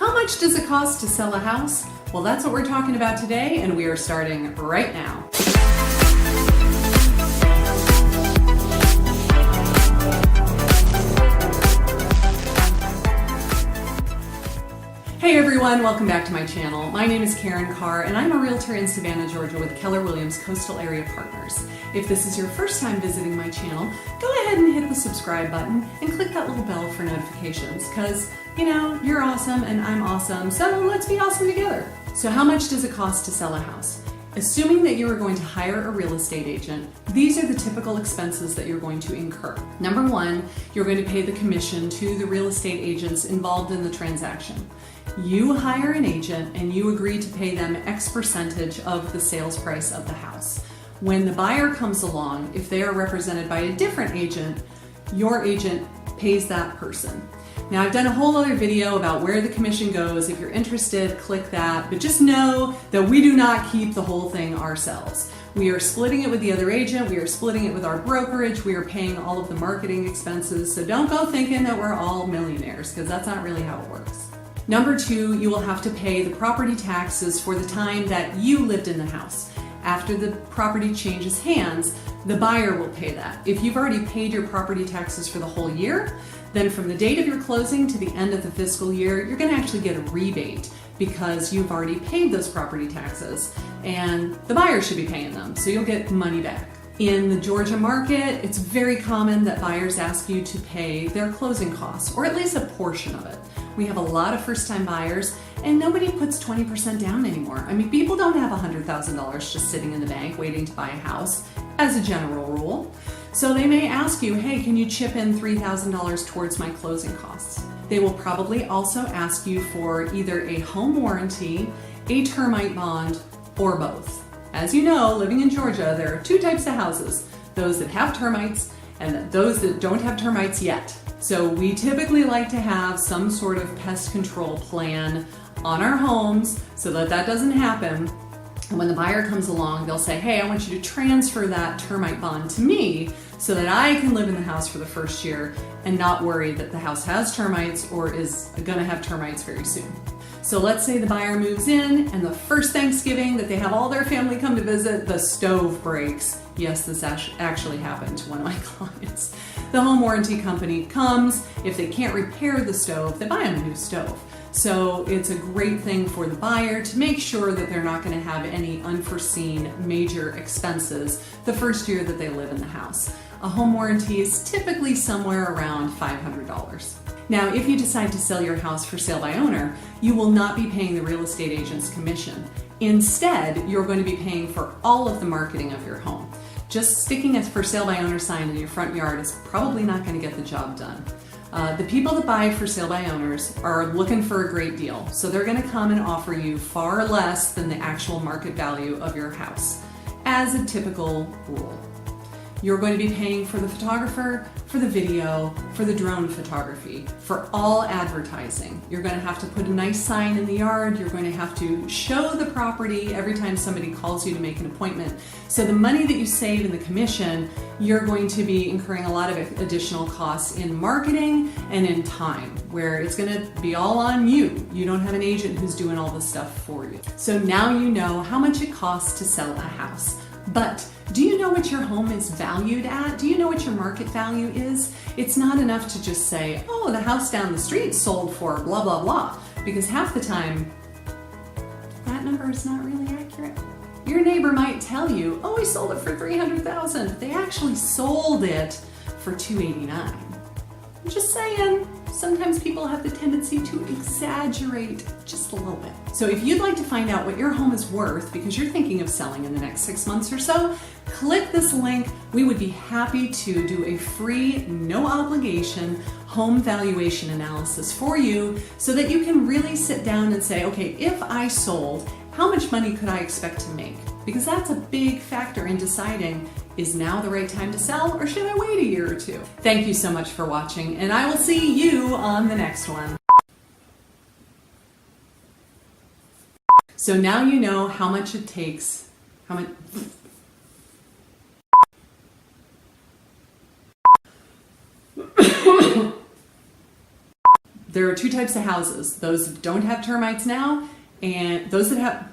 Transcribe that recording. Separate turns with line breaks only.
How much does it cost to sell a house? Well, that's what we're talking about today, and we are starting right now. Hey everyone, welcome back to my channel. My name is Karin Carr, and I'm a realtor in Savannah, Georgia with Keller Williams Coastal Area Partners. If this is your first time visiting my channel, go ahead and hit the subscribe button and click that little bell for notifications, because, you know, you're awesome and I'm awesome, so let's be awesome together. So how much does it cost to sell a house? Assuming that you are going to hire a real estate agent, these are the typical expenses that you're going to incur. Number one, you're going to pay the commission to the real estate agents involved in the transaction. You hire an agent and you agree to pay them X percentage of the sales price of the house. When the buyer comes along, if they are represented by a different agent, your agent pays that person. Now, I've done a whole other video about where the commission goes. If you're interested, click that. But just know that we do not keep the whole thing ourselves. We are splitting it with the other agent. We are splitting it with our brokerage. We are paying all of the marketing expenses. So don't go thinking that we're all millionaires, because that's not really how it works. Number two, you will have to pay the property taxes for the time that you lived in the house. After the property changes hands, the buyer will pay that. If you've already paid your property taxes for the whole year, then from the date of your closing to the end of the fiscal year, you're going to actually get a rebate because you've already paid those property taxes and the buyer should be paying them, so you'll get money back. In the Georgia market, it's very common that buyers ask you to pay their closing costs, or at least a portion of it. We have a lot of first-time buyers, and nobody puts 20% down anymore. I mean, people don't have $100,000 just sitting in the bank waiting to buy a house, as a general rule. So they may ask you, hey, can you chip in $3,000 towards my closing costs? They will probably also ask you for either a home warranty, a termite bond, or both. As you know, living in Georgia, there are two types of houses, those that have termites and those that don't have termites yet. So we typically like to have some sort of pest control plan on our homes so that that doesn't happen. And when the buyer comes along, they'll say, hey, I want you to transfer that termite bond to me so that I can live in the house for the first year and not worry that the house has termites or is going to have termites very soon. So let's say the buyer moves in and the first Thanksgiving that they have all their family come to visit, the stove breaks. Yes, this actually happened to one of my clients. The home warranty company comes. If they can't repair the stove, they buy them a new stove. So it's a great thing for the buyer to make sure that they're not going to have any unforeseen major expenses the first year that they live in the house. A home warranty is typically somewhere around $500. Now, if you decide to sell your house for sale by owner, you will not be paying the real estate agent's commission. Instead, you're going to be paying for all of the marketing of your home. Just sticking a for sale by owner sign in your front yard is probably not going to get the job done. The people that buy for sale by owners are looking for a great deal, so they're going to come and offer you far less than the actual market value of your house, as a typical rule. You're going to be paying for the photographer, for the video, for the drone photography, for all advertising. You're going to have to put a nice sign in the yard. You're going to have to show the property every time somebody calls you to make an appointment. So the money that you save in the commission, you're going to be incurring a lot of additional costs in marketing and in time, where it's going to be all on you. You don't have an agent who's doing all the stuff for you. So now you know how much it costs to sell a house. But do you know what your home is valued at? Do you know what your market value is? It's not enough to just say, oh, the house down the street sold for blah, blah, blah, because half the time that number is not really accurate. Your neighbor might tell you, oh, we sold it for $300,000. They actually sold it for $289. I'm just saying, sometimes people have the tendency to exaggerate just a little bit. So if you'd like to find out what your home is worth because you're thinking of selling in the next 6 months or so, click this link. We would be happy to do a free, no obligation home valuation analysis for you so that you can really sit down and say, okay, if I sold, how much money could I expect to make? Because that's a big factor in deciding, is now the right time to sell or should I wait a year or two? Thank you so much for watching, and I will see you on the next one. So now you know how much it takes, there are two types of houses: those that don't have termites now, and those that have